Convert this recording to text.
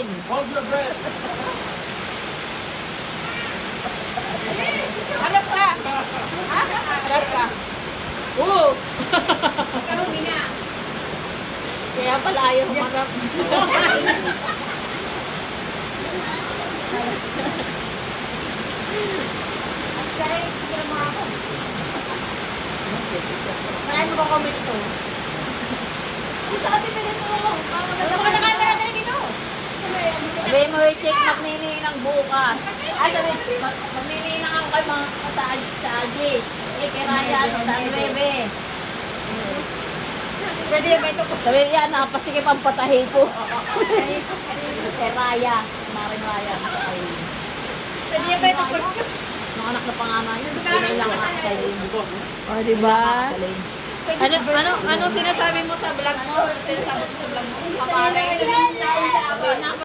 natin. Hold your breath. Harap ka. Ha? Harap ka. Oo. Karumi na. Kaya pala ayaw humarap. Kaya sige lang mga ako. Saan mo comment to? Gusto kasi pala ito. Gusto ko na camera tayo dito. Sabi mo, check magnininang bukas. Ay, sabi, magnininang ako kay mga sa Agis. Eh, kay Raya, sa 9. Pwede ba ito po? Sabi yan, nakapasikip ang patahi ko. Kay Raya, Maring Raya. Pwede ba ito po? Mga anak na pangalan yun. Pinay lang makasalim. O, diba? Makasalim. Ano sinasabi mo sa vlog mo? Sinasabi mo sa vlog mo? Pakaray. Sabi na,